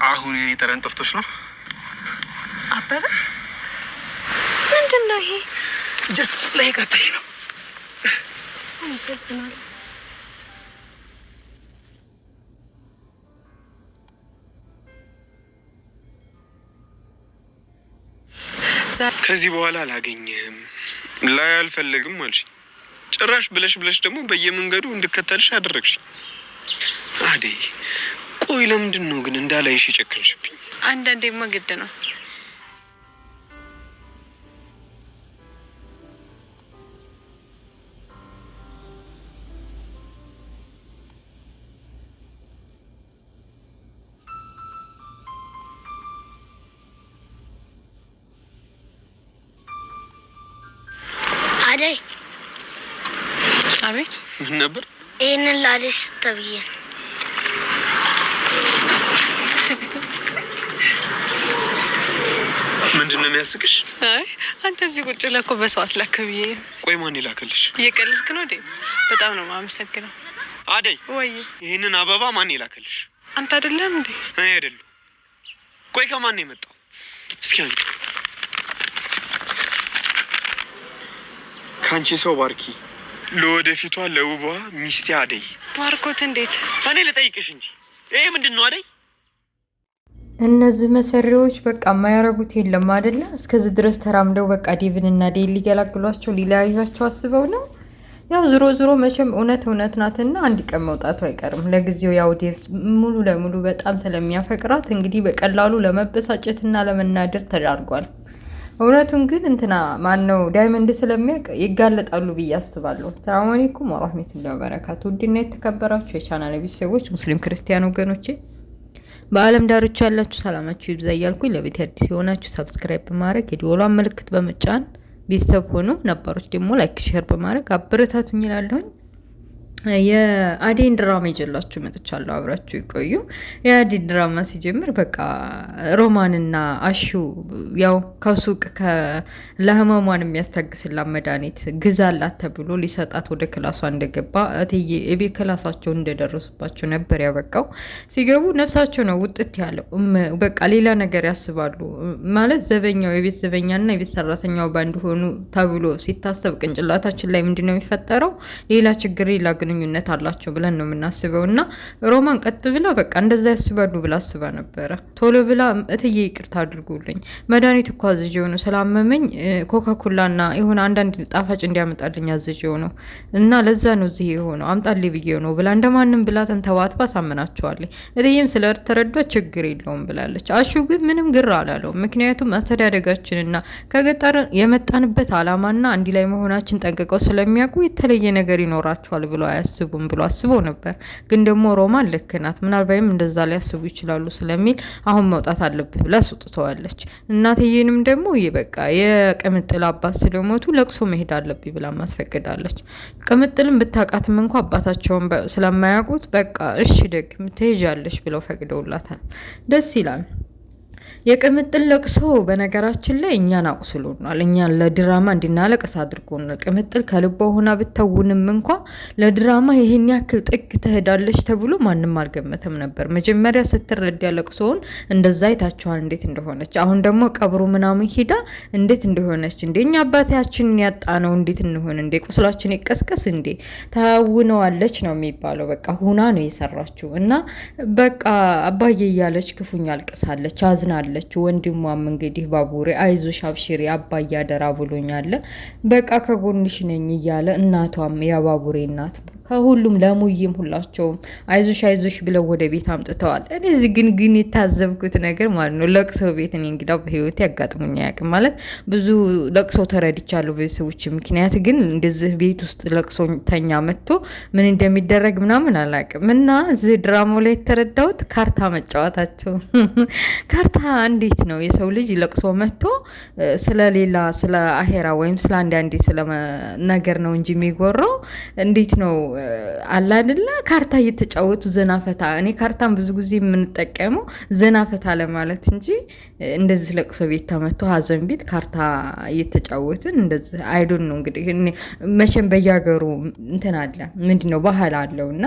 አሁን የጠረን ጠፍቶሽ ነው አበበ? ምንድነው ይሄ? ጀስት ላይ ቀጣይ ነው። አመሰግናለሁ። ከዚህ በኋላ አላገኘህም ላይ አልፈልግም አልሽ። ጭራሽ ብለሽ ደግሞ በየመንገዱ እንድከተልሽ አደረግሽ። አደይ ቆይ ለምንድን ነው ግን እንዳላይሽ የጨከንሽብኝ? አንዳንዴማ ግድ ነው። አደይ አቤት። ምን ነበር? ይሄንን ላልሽ ተብዬ ምንድነው የሚያስቅሽ? አይ አንተ እዚህ ቁጭ ብለህ እኮ በሰው አስላከብዬ። ቆይ ማን ይላከልሽ? እየቀለድክ ነው እንዴ? በጣም ነው የማመሰግነው። አደይ ወይ ይሄንን አበባ ማን ይላከልሽ? አንተ አይደለም እንዴ? እኔ አይደለሁ። ቆይ ከማን ነው የመጣው? እስኪ አንቺ ካንቺ ሰው ባርኪ ለወደፊቷ ለውቧ ሚስቴ አደይ። ባርኮት እንዴት? እኔ ልጠይቅሽ እንጂ ይሄ ምንድነው አደይ? እነዚህ መሰሪዎች በቃ የማያረጉት የለም አይደለ? እስከዚህ ድረስ ተራምደው በቃ ዴቭን እና ዴል ሊገላግሏቸው ሊለያዩቸው አስበው ነው። ያው ዝሮ መቼም እውነት ናትና አንድ ቀን መውጣቱ አይቀርም። ለጊዜው ያው ዴቭ ሙሉ ለሙሉ በጣም ስለሚያፈቅራት እንግዲህ በቀላሉ ለመበሳጨትና ለመናደር ተዳርጓል። እውነቱን ግን እንትና ማነው ዳይመንድ ስለሚያውቅ ይጋለጣሉ ብዬ አስባለሁ። ሰላም አለይኩም ወራህመቱላሂ ወበረካቱ። ውድና የተከበራችሁ የቻናሌ ቤተሰቦች ሙስሊም ክርስቲያን ወገኖቼ በአለም ዳርቻ ያላችሁ ሰላማችሁ ይብዛ እያልኩኝ ለቤት አዲስ የሆናችሁ ሰብስክራይብ በማድረግ የደወሏን ምልክት በመጫን ቤተሰብ ሆኑ፣ ነባሮች ደግሞ ላይክ ሼር በማድረግ አበረታቱኝ እላለሁኝ። የአደይን ድራማ ይዤላችሁ መጥቻለሁ። አብራችሁ ይቆዩ። የአደይን ድራማ ሲጀምር በቃ ሮማንና አሹ ያው ከሱቅ ለህመሟን የሚያስታግስላት መድኃኒት ግዛላት ተብሎ ሊሰጣት ወደ ክላሷ እንደገባ እትዬ የቤት ክላሳቸው እንደደረሱባቸው ነበር ያበቃው። ሲገቡ ነፍሳቸው ነው ውጥት ያለው። በቃ ሌላ ነገር ያስባሉ ማለት ዘበኛው የቤት ዘበኛና የቤት ሰራተኛው ባንድ ሆኑ ተብሎ ሲታሰብ ቅንጭላታችን ላይ ምንድነው የሚፈጠረው? ሌላ ችግር ሌላ ግንኙነት አላቸው ብለን ነው የምናስበው። እና ሮማን ቀጥ ብላ በቃ እንደዛ ያስባሉ ብላ አስባ ነበረ። ቶሎ ብላ እትዬ ይቅርታ አድርጉልኝ መድኃኒት እኮ አዝዤው ነው ስላመመኝ ኮካኮላና የሆነ አንዳንድ ጣፋጭ እንዲያመጣልኝ አዝዤው ነው እና ለዛ ነው እዚህ የሆነው አምጣልኝ ብዬው ነው ብላ እንደማንም ብላ ተንተባትባ ሳመናቸዋለች። እትዬም ስለተረዷ ችግር የለውም ብላለች። አሹ ግን ምንም ግር አላለው። ምክንያቱም አስተዳደጋችንና ከገጠር የመጣንበት አላማና አንዲ ላይ መሆናችን ጠንቅቀው ስለሚያውቁ የተለየ ነገር ይኖራቸዋል ብሎ አያስቡም ብሎ አስቦ ነበር። ግን ደግሞ ሮማን ልክ ናት። ምናልባይም እንደዛ ሊያስቡ ይችላሉ ስለሚል አሁን መውጣት አለብህ ብላ ስጥተዋለች። እናትዬንም ደግሞ በቃ የቅምጥል አባት ስለሞቱ ለቅሶ መሄድ አለብኝ ብላ ማስፈቅዳለች። ቅምጥልም ብታውቃትም እንኳ አባታቸውን ስለማያውቁት በቃ እሺ ደግ ትሄጃለሽ ብለው ፈቅደውላታል። ደስ ይላል። የቅምጥል ለቅሶ በነገራችን ላይ እኛን አቁስሎናል። እኛን ለድራማ እንድናለቅስ አድርጎናል። ቅምጥል ከልቧ ሆና ብታውንም እንኳ ለድራማ ይሄን ያክል ጥግ ትሄዳለች ተብሎ ማንም አልገመተም ነበር። መጀመሪያ ስትረዳ ለቅሶውን እንደዛ አይታችኋል እንዴት እንደሆነች። አሁን ደግሞ ቀብሩ ምናምን ሂዳ እንዴት እንደሆነች እንደኛ አባታችንን ያጣ ነው እንዴት እንሆን እንዴ ቁስላችን ይቀስቀስ እንዴ ታውነዋለች ነው የሚባለው። በቃ ሁና ነው የሰራችው እና በቃ አባዬ እያለች ክፉኛ አልቅሳለች፣ አዝናለች። ወንድሟም እንግዲህ ባቡሬ አይዞሽ አብሽሪ አባዬ አደራ ብሎኛል በቃ ከጎንሽ ነኝ እያለ እናቷም ያባቡሬ እናት ከሁሉም ለሙይም ሁላቸውም አይዞሽ ብለው ወደ ቤት አምጥተዋል። እኔ እዚህ ግን የታዘብኩት ነገር ማለት ነው ለቅሶ ቤት እኔ እንግዳው በህይወቴ ያጋጥሙኝ አያውቅም። ማለት ብዙ ለቅሶ ተረድቻለሁ በሰዎች ምክንያት፣ ግን እንደዚህ ቤት ውስጥ ለቅሶ ተኛ መጥቶ ምን እንደሚደረግ ምናምን አላውቅም። እና እዚህ ድራማው ላይ የተረዳሁት ካርታ መጫወታቸው ካርታ እንዴት ነው የሰው ልጅ ለቅሶ መጥቶ ስለሌላ ስለ አሄራ ወይም ስለ አንዳንዴ ስለ ነገር ነው እንጂ የሚጎራው እንዴት ነው አለ አይደለ ካርታ እየተጫወቱ ዘናፈታ። እኔ ካርታን ብዙ ጊዜ የምንጠቀመው ዘናፈታ ለማለት እንጂ እንደዚህ ለቅሶ ቤት ተመቶ ሀዘን ቤት ካርታ እየተጫወትን እንደዚህ አይዶን ነው። እንግዲህ መቼም በየሀገሩ እንትን አለ ምንድነው ባህል አለው እና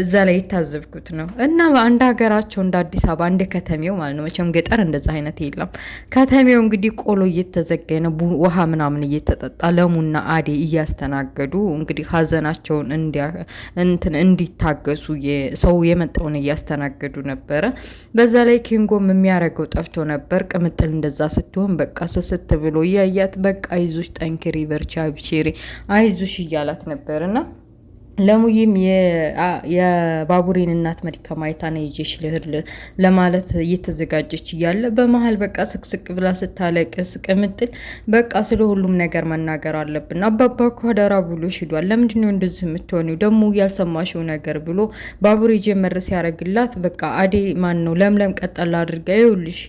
እዛ ላይ የታዘብኩት ነው። እና በአንድ ሀገራቸው እንደ አዲስ አበባ እንደ ከተሜው ማለት ነው። መቼም ገጠር እንደዛ አይነት የለም። ከተሜው እንግዲህ ቆሎ እየተዘገነ ውሃ ምናምን እየተጠጣ ለሙና አዴ እያስተናገዱ እንግዲህ ሀዘናቸውን እንዲታገሱ ሰው የመጣውን እያስተናገዱ ነበረ። በዛ ላይ ኪንጎም የሚያደርገው ጠፍቶ ነበር። ቅምጥል እንደዛ ስትሆን በቃ ስስት ብሎ እያያት በቃ አይዞሽ፣ ጠንክሪ፣ በርቻ፣ ብሽሪ፣ አይዞሽ እያላት ነበርና ለሙዬም የባቡሬን እናት መድከም አይታ ነው ይዤሽ ልሂድ ለማለት እየተዘጋጀች እያለ በመሀል በቃ ስቅስቅ ብላ ስታለቅስ ቅምጥል በቃ ስለ ሁሉም ነገር መናገር አለብን፣ አባባ እኮ አደራ ብሎ ሽዷል፣ ለምንድን ነው እንደዚህ የምትሆኒው ደግሞ ያልሰማሽው ነገር ብሎ ባቡሬ ጀመር ሲያደርግላት በቃ አዴ ማን ነው ለምለም ቀጠል አድርጋ ይኸውልሽ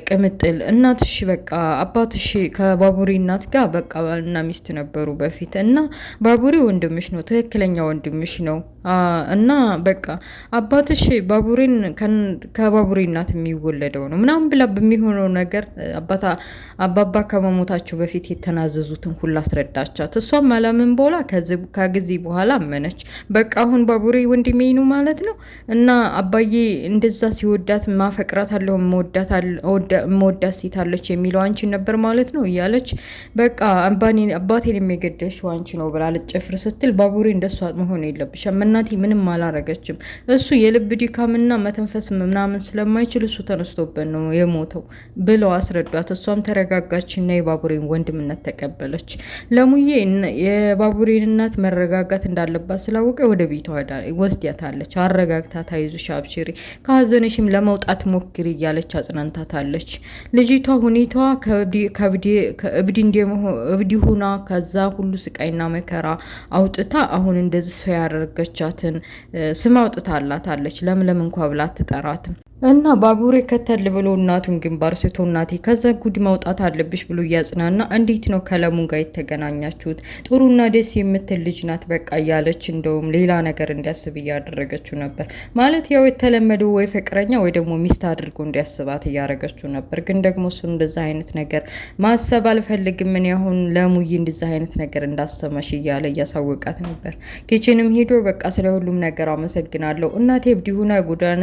ቅምጥል እናትሽ በቃ አባትሽ ከባቡሬ እናት ጋር በቃ ባልና ሚስት ነበሩ በፊት እና ባቡሬ ወንድምሽ ነው ትክክለኛ ወንድምሽ ነው እና በቃ አባትሽ ባቡሬን ከባቡሬ እናት የሚወለደው ነው ምናምን ብላ በሚሆነው ነገር አባባ ከመሞታቸው በፊት የተናዘዙትን ሁሉ አስረዳቻት። እሷም አላምን በኋላ ከጊዜ በኋላ አመነች። በቃ አሁን ባቡሬ ወንድሜ ነው ማለት ነው እና አባዬ እንደዛ ሲወዳት ማፈቅራት አለው መወዳት ሴት አለች የሚለው አንቺ ነበር ማለት ነው እያለች በቃ አባቴን የሚገደልሽው አንቺ ነው ብላ ልጨፍር ስትል ባቡሬ እንደሷ መሆን የለብሽም እናቴ ምንም አላረገችም፣ እሱ የልብ ድካምና መተንፈስ ምናምን ስለማይችል እሱ ተነስቶበት ነው የሞተው ብለው አስረዷት። እሷም ተረጋጋችና የባቡሬን ወንድምነት ተቀበለች። ለሙዬ የባቡሬን እናት መረጋጋት እንዳለባት ስላወቀ ወደ ቤቷ ወስዳታለች። አረጋግታት አይዞሽ አብሽሪ፣ ከሀዘንሽም ለመውጣት ሞክሪ እያለች አጽናንታታለች። ልጅቷ ሁኔታዋ እብድ ሁና ከዛ ሁሉ ስቃይና መከራ አውጥታ አሁን እንደዚህ ሰው ያደረገቻትን ስም አውጥታላታለች። ለምለም እንኳ ብላ አትጠራትም። እና ባቡሬ ከተል ብሎ እናቱን ግንባር ስቶ እናቴ ከዛ ጉድ ማውጣት አለብሽ ብሎ እያጽናና እንዴት ነው ከለሙ ጋር የተገናኛችሁት? ጥሩና ደስ የምትል ልጅ ናት በቃ እያለች እንደውም ሌላ ነገር እንዲያስብ እያደረገችው ነበር። ማለት ያው የተለመደው ወይ ፍቅረኛ ወይ ደግሞ ሚስት አድርጎ እንዲያስባት እያደረገችው ነበር። ግን ደግሞ እሱ እንደዛ አይነት ነገር ማሰብ አልፈልግም ምን ያሁን ለሙዬ እንደዛ አይነት ነገር እንዳሰማሽ እያለ እያሳወቃት ነበር። ኪችንም ሄዶ በቃ ስለ ሁሉም ነገር አመሰግናለሁ እናቴ እብድ ሁና ጎዳና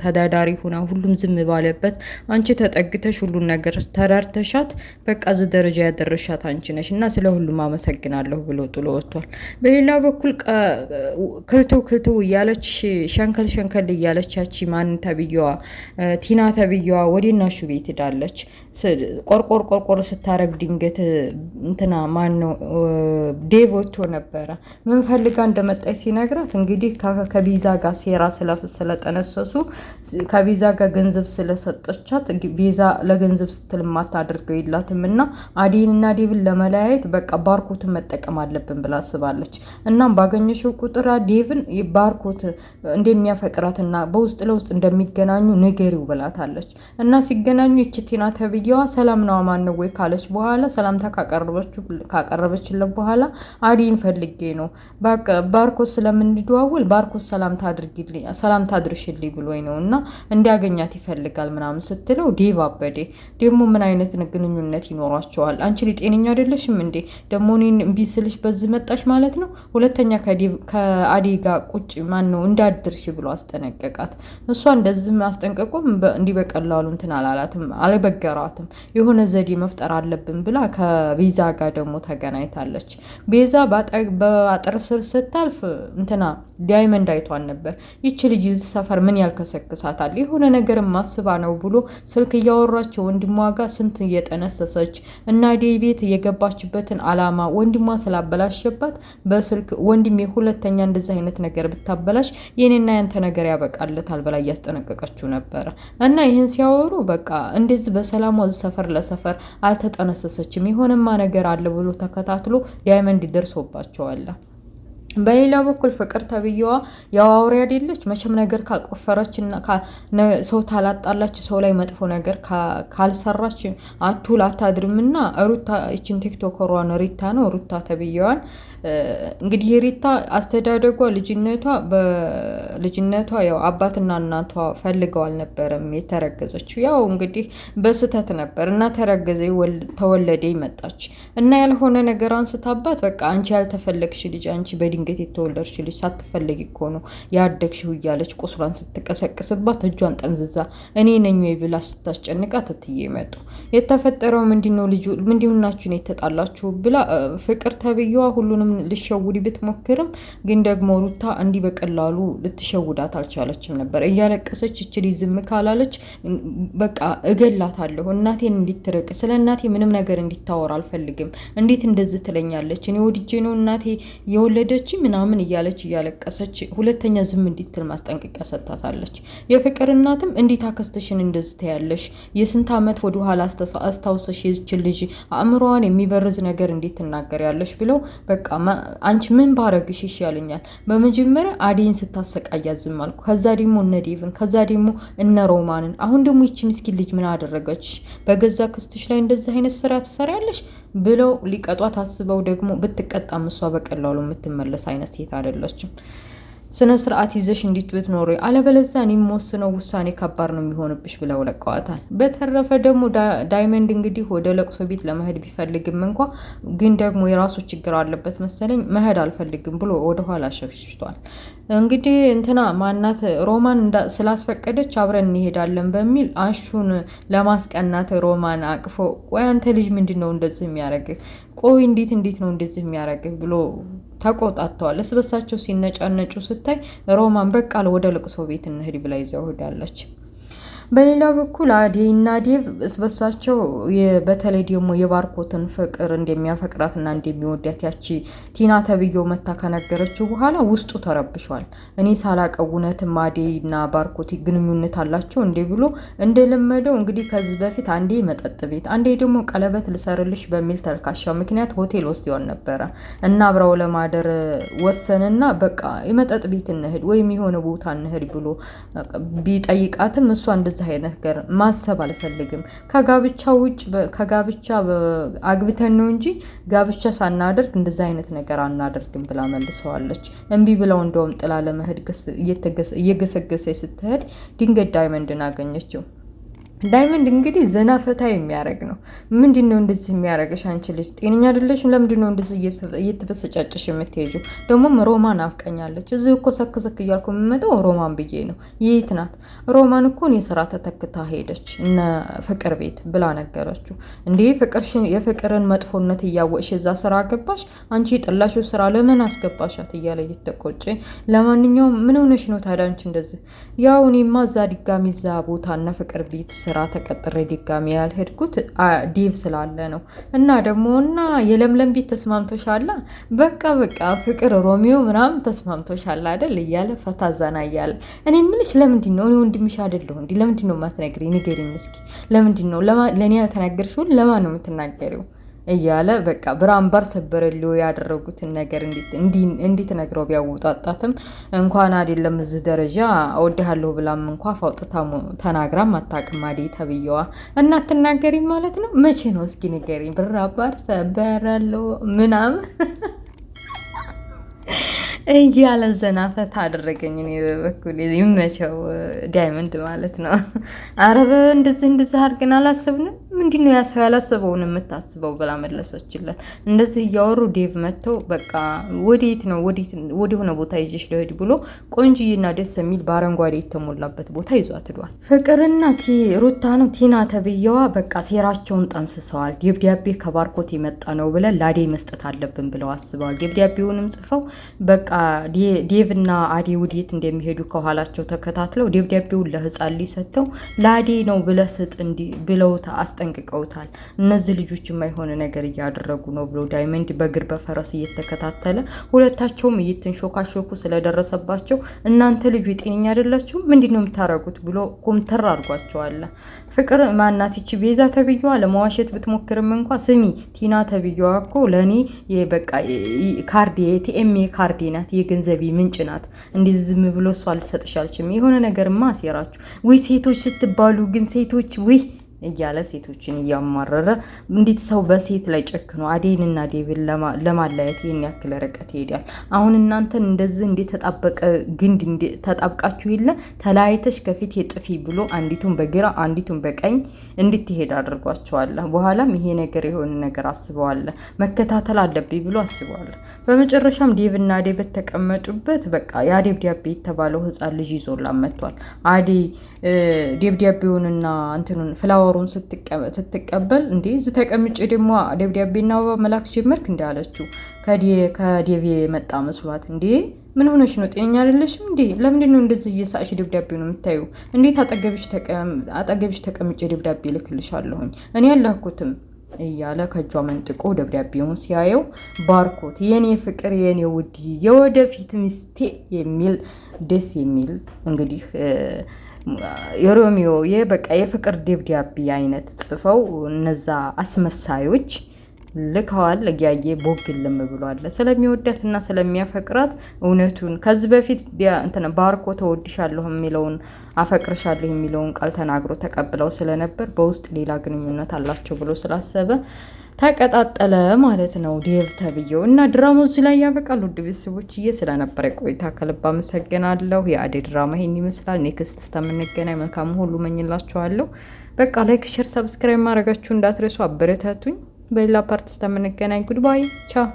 ተዳዳሪ ሁና ሁሉም ዝም ባለበት አንቺ ተጠግተሽ ሁሉን ነገር ተዳርተሻት በቃ እዚህ ደረጃ ያደረሻት አንቺ ነሽ እና ስለ ሁሉም አመሰግናለሁ ብሎ ጥሎ ወጥቷል። በሌላ በኩል ክልተው እያለች ሸንከል እያለች ያቺ ማን ተብዬዋ ቲና ተብዬዋ ወዲናሹ ቤት ሄዳለች። ቆርቆር ስታረግ ድንገት እንትና ማን ነው ዴቭ ወጥቶ ነበረ። ምን ፈልጋ እንደመጣች ሲነግራት እንግዲህ ከቢዛ ጋር ሴራ ስለጠነሰሱ ከቢዛ ጋር ገንዘብ ስለሰጠቻት ቢዛ ለገንዘብ ስትል ማታደርገው የላትም እና አዴንና ዴቭን ለመለያየት በቃ ባርኮትን መጠቀም አለብን ብላ አስባለች። እናም ባገኘሽው ቁጥር ዴቭን ባርኮት እንደሚያፈቅራትና በውስጥ ለውስጥ እንደሚገናኙ ንገሪው ብላታለች። እና ሲገናኙ ይችቲና ተብዬዋ ሰላም ነው ማን ነው ወይ ካለች በኋላ ሰላምታ ካቀረበችለት በኋላ አዴን ፈልጌ ነው ባርኮት ስለምንደዋወል ባርኮት ሰላምታ አድርሽልኝ ብሎኝ ነው እና እንዲያገኛት ይፈልጋል ምናምን ስትለው ዴቭ አበዴ ደግሞ ምን አይነት ግንኙነት ይኖራቸዋል? አንቺ ጤነኛ አይደለሽም እንዴ? ደግሞ እኔን እምቢ ስልሽ በዚህ መጣሽ ማለት ነው? ሁለተኛ ከአዴ ጋር ቁጭ ማን ነው እንዳድርሽ ብሎ አስጠነቀቃት። እሷ እንደዚህ ማስጠንቀቁም እንዲህ በቀላሉ እንትን አላላትም፣ አልበገራትም። የሆነ ዘዴ መፍጠር አለብን ብላ ከቤዛ ጋር ደግሞ ተገናኝታለች። ቤዛ በአጥር ስር ስታልፍ እንትና ዳይመንድ አይቷን ነበር። ይቺ ልጅ ሰፈር ምን ያልከሰክሳታል የሆነ ነገር ማስባ ነው ብሎ ስልክ እያወራቸው ወንድሟ ጋር ስንት እየጠነሰሰች እና ቤት የገባችበትን አላማ ወንድሟ ስላበላሸባት በስልክ ወንድሜ ሁለተኛ እንደዚህ አይነት ነገር ብታበላሽ የኔና ያንተ ነገር ያበቃለታል ብላ እያስጠነቀቀችው ነበረ። እና ይህን ሲያወሩ በቃ እንደዚህ በሰላሟ ሰፈር ለሰፈር አልተጠነሰሰችም የሆነማ ነገር አለ ብሎ ተከታትሎ ዳይመንድ ደርሶባቸዋል። በሌላ በኩል ፍቅር ተብዬዋ ያው አውሬ አይደለች መቼም ነገር ካልቆፈረችና ሰው ታላጣላች ሰው ላይ መጥፎ ነገር ካልሰራች አትውል አታድርምና ሩታ እቺን ቲክቶከሯን ሪታ ነው ሩታ ተብዬዋን እንግዲህ ሪታ አስተዳደጓ ልጅነቷ ያው አባትና እናቷ ፈልገው አልነበረም የተረገዘችው ያው እንግዲህ በስተት ነበር እና ተረገዘ ተወለደ ይመጣች እና ያልሆነ ነገር አንስታባት በቃ አንቺ ያልተፈለግሽ ልጅ አንቺ በድንገት የተወለድሽ ልጅ ሳትፈልጊ እኮ ነው ያደግሽው እያለች ቁስሏን ስትቀሰቅስባት እጇን ጠምዝዛ እኔ ነኝ ወይ ብላ ስታስጨንቃት እትዬ መጡ የተፈጠረው ምንድነው ልጅ ምንድናችሁ ነው የተጣላችሁ ብላ ፍቅር ተብዬዋ ሁሉንም ልሸውዲ ብትሞክርም ግን ደግሞ ሩታ እንዲህ በቀላሉ ልትሸውዳት አልቻለችም ነበር እያለቀሰች እቺ ዝም ካላለች በቃ እገላታለሁ እናቴን እንድትርቅ ስለ እናቴ ምንም ነገር እንድታወራ አልፈልግም እንዴት እንደዚህ ትለኛለች እኔ ወድጄ ነው እናቴ የወለደች ምናምን እያለቀሰች ሁለተኛ ዝም እንድትል ማስጠንቀቂያ ሰጣታለች የፍቅር እናትም እንዴት አከስተሽን እንደዚህ ታያለሽ የስንት አመት ወደ ኋላ አስተዋውሰሽ ይች ልጅ አእምሮዋን የሚበርዝ ነገር እንዴት ትናገሪያለሽ ብለው በቃ አንቺ ምን ባረግሽ ይሻለኛል በመጀመሪያ አዴን ስታሰቃያት ዝም አልኩ ከዛ ደግሞ እነ ዴቭን ከዛ ደግሞ እነ ሮማንን አሁን ደግሞ ይቺ ምስኪን ልጅ ምን አደረገች በገዛ ክስትሽ ላይ እንደዚህ አይነት ስራ ትሰሪያለሽ ብለው ሊቀጧት አስበው ደግሞ ብትቀጣም እሷ በቀላሉ የምትመለስ አይነት ሴት አይደለችም ስነ ስርዓት ይዘሽ እንዴት ብትኖሪ አለበለዚያ እኔ የምወስነው ውሳኔ ከባድ ነው የሚሆንብሽ ብለው ለቀዋታል በተረፈ ደግሞ ዳይመንድ እንግዲህ ወደ ለቅሶ ቤት ለመሄድ ቢፈልግም እንኳን ግን ደግሞ የራሱ ችግር አለበት መሰለኝ መሄድ አልፈልግም ብሎ ወደ ኋላ ሸሽቷል እንግዲህ እንትና ማናት ሮማን ስላስፈቀደች አብረን እንሄዳለን በሚል አሹን ለማስቀናት ሮማን አቅፎ ቆይ አንተ ልጅ ምንድነው እንደዚህ የሚያረግህ ቆይ እንዴት ነው እንደዚህ የሚያረግህ ብሎ ተቆጣጣዋል እስበሳቸው ሲነጫነጩ ስታይ ሮማን በቃ ወደ ለቅሶ ቤት እንሄድ ብላ ይዘው ሄዳለች በሌላ በኩል አዴና ዴቭ እስበሳቸው በተለይ ደግሞ የባርኮትን ፍቅር እንደሚያፈቅራትና እንደሚወዳት ያቺ ቲና ተብዬው መታ ከነገረችው በኋላ ውስጡ ተረብሿል እኔ ሳላቀው እውነትም አዴና ባርኮት ግንኙነት አላቸው እንዴ ብሎ እንደለመደው እንግዲህ ከዚህ በፊት አንዴ መጠጥ ቤት አንዴ ደግሞ ቀለበት ልሰርልሽ በሚል ተልካሻ ምክንያት ሆቴል ውስጥ ይሆን ነበረ እና አብረው ለማደር ወሰንና በቃ የመጠጥ ቤት እንሄድ ወይም የሆነ ቦታ እንሄድ ብሎ ቢጠይቃትም እሷ እንደዚህ አይነት ነገር ማሰብ አልፈልግም ከጋብቻ ውጭ ከጋብቻ አግብተን ነው እንጂ ጋብቻ ሳናደርግ እንደዚህ አይነት ነገር አናደርግም ብላ መልሰዋለች እንቢ ብለው እንደውም ጥላ ለመሄድ እየገሰገሰች ስትሄድ ድንገት ዳይመንድን አገኘችው ዳይመንድ እንግዲህ ዘና ፈታ የሚያረግ ነው ምንድነው እንደዚህ የሚያረግሽ አንቺ ልጅ ጤነኛ አይደለሽም ለምንድነው እንደዚህ እየተበሰጫጨሽ የምትሄጂው ደግሞ ሮማን አፍቀኛለች እዚህ እኮ ሰክሰክ እያልኩ የምመጣው ሮማን ብዬ ነው የት ናት ሮማን እኮ ነው ስራ ተተክታ ሄደች እነ ፍቅር ቤት ብላ ነገረችው እንዴ የፍቅርን መጥፎነት እያወቅሽ እዛ ስራ ገባሽ አንቺ ጥላሽው ስራ ለምን አስገባሻት እያለ እየተቆጨ ለማንኛውም ምን ሆነሽ ነው ታዲያ አንቺ እንደዚህ ያው እኔማ እዛ ድጋሚ እዛ ቦታ እነ ፍቅር ቤት ስራ ተቀጥሬ ድጋሚ ያልሄድኩት ዴቭ ስላለ ነው እና ደግሞ እና የለምለም ቤት ተስማምቶሻል በቃ ፍቅር ሮሚዮ ምናምን ተስማምቶሻል አይደል እያለ ፈታዛና እያለ እኔ ምንሽ ለምንድነው እኔ ወንድምሽ አይደለሁ እንዴ ለምንድነው ማትነግሪኝ ንገሪኝ እስኪ ለምንድነው ለኔ ተናገርሽው ለማን ነው የምትናገሪው እያለ በቃ ብራምባር ሰበረልው ያደረጉትን ነገር እንዴት ነግረው ቢያውጣጣትም እንኳን አይደለም እዚህ ደረጃ አወድሃለሁ ብላም እንኳን ፋውጥታ ተናግራ ማታቅም አዴ ተብየዋ እና ተናገሪ ማለት ነው መቼ ነው እስኪ ንገሪኝ ብራምባር ሰበረልው ምናምን እያለ ዘናፈታ አደረገኝ እኔ በኩል ይመቸው ዳይመንድ ማለት ነው አረበ እንደዚህ አድርገን አላሰብንም ምንድነው ያሰው ያላሰበውን የምታስበው ብላ መለሰችለት እንደዚህ እያወሩ ዴቭ መጥቶ በቃ ወዴት ነው ወደ ሆነ ቦታ ይዤሽ ልሄድ ብሎ ቆንጂና ደስ የሚል በአረንጓዴ የተሞላበት ቦታ ይዟት ሄዷል ፍቅርና ሩታ ነው ቲና ተብየዋ በቃ ሴራቸውን ጠንስሰዋል ደብዳቤ ከባርኮት የመጣ ነው ብለን ላዴ መስጠት አለብን ብለው አስበዋል ደብዳቤውንም ጽፈው በቃ ዴቭና አዴ ወዴት እንደሚሄዱ ከኋላቸው ተከታትለው ደብዳቤውን ለህፃን ሊሰጠው ላዴ ነው ብለህ ስጥ ብለው አስጠንቅቀውታል እነዚህ ልጆች የማይሆነ ነገር እያደረጉ ነው ብሎ ዳይመንድ በእግር በፈረስ እየተከታተለ ሁለታቸውም እየተንሾካሾኩ ስለደረሰባቸው እናንተ ልጅ ጤነኛ አይደላችሁ ምንድነው የምታረጉት ብሎ ኮምተር አድርጓቸዋል ፍቅር ማናት እቺ ቤዛ ተብየዋ ለማዋሸት ብትሞክርም እንኳን ስሚ ቲና ተብየዋ እኮ ለኔ በቃ ካርድ የቲኤምኤ ካርድ ናት ናት፣ የገንዘቤ ምንጭ ናት። እንዲህ ዝም ብሎ እሷ ልሰጥሽ አልችልም። የሆነ ነገርማ አሴራችሁ ወይ ሴቶች ስትባሉ ግን ሴቶች ወይ እያለ ሴቶችን እያማረረ እንዴት ሰው በሴት ላይ ጨክኖ አዴንና ዴቭን ለማለያየት ይሄን ያክል ርቀት ይሄዳል? አሁን እናንተን እንደዚህ እንዴት ተጣበቀ ግንድ ተጣብቃችሁ የለ ተለያይተሽ ከፊት የጥፊ ብሎ አንዲቱን በግራ አንዲቱን በቀኝ እንድትሄድ አድርጓቸዋል። በኋላም ይሄ ነገር የሆነ ነገር አስበዋል፣ መከታተል አለብኝ ብሎ አስበዋል። በመጨረሻም ዴቭና አዴ በተቀመጡበት በቃ ያ ደብዳቤ የተባለው ህፃን ልጅ ይዞላን መጥቷል። አዴ ደብዳቤውንና እንትኑን ፍላወሩን ስትቀበል እንዴ እዚህ ተቀምጬ ደግሞ ደብዳቤና አበባ መላክ ጀመርክ እንዴ አለችው። ከዴቭ የመጣ መስሏት እንዴ ምን ሆነሽ ነው? ጤነኛ አይደለሽም እንዴ? ለምንድን ነው እንደዚህ እየሳቅሽ ደብዳቤው ነው የምታዩ? እንዴት አጠገብሽ ተቀምጬ ደብዳቤ ልክልሻለሁኝ እኔ ያላኩትም እያለ ከጇ መንጥቆ ደብዳቤውን ሲያየው ባርኮት የኔ ፍቅር የኔ ውድ የወደፊት ሚስቴ የሚል ደስ የሚል እንግዲህ የሮሚዮ በቃ የፍቅር ደብዳቤ አይነት ጽፈው እነዛ አስመሳዮች ልከዋል። እያየ ቦግልም ብሏል። ስለሚወዳትና ስለሚያፈቅራት እውነቱን ከዚህ በፊት እንትን ባርኮ ተወድሻለሁ የሚለውን አፈቅርሻለሁ የሚለውን ቃል ተናግሮ ተቀብለው ስለነበር በውስጥ ሌላ ግንኙነት አላቸው ብሎ ስላሰበ ተቀጣጠለ ማለት ነው ዴቭ ተብዬው። እና ድራማው እዚህ ላይ ያበቃል። ውድ ቤተሰቦችዬ ስለነበረ ቆይታ ከልብ አመሰግናለሁ። የአደይ ድራማ ይሄን ይመስላል። ኔክስት እስከምንገናኝ መልካም ሁሉ መኝላችኋለሁ። በቃ ላይክ፣ ሼር፣ ሰብስክራይብ ማድረጋችሁ እንዳትረሱ። አበረታቱኝ። በሌላ ፓርት እስከምንገናኝ ጉድባይ ቻው።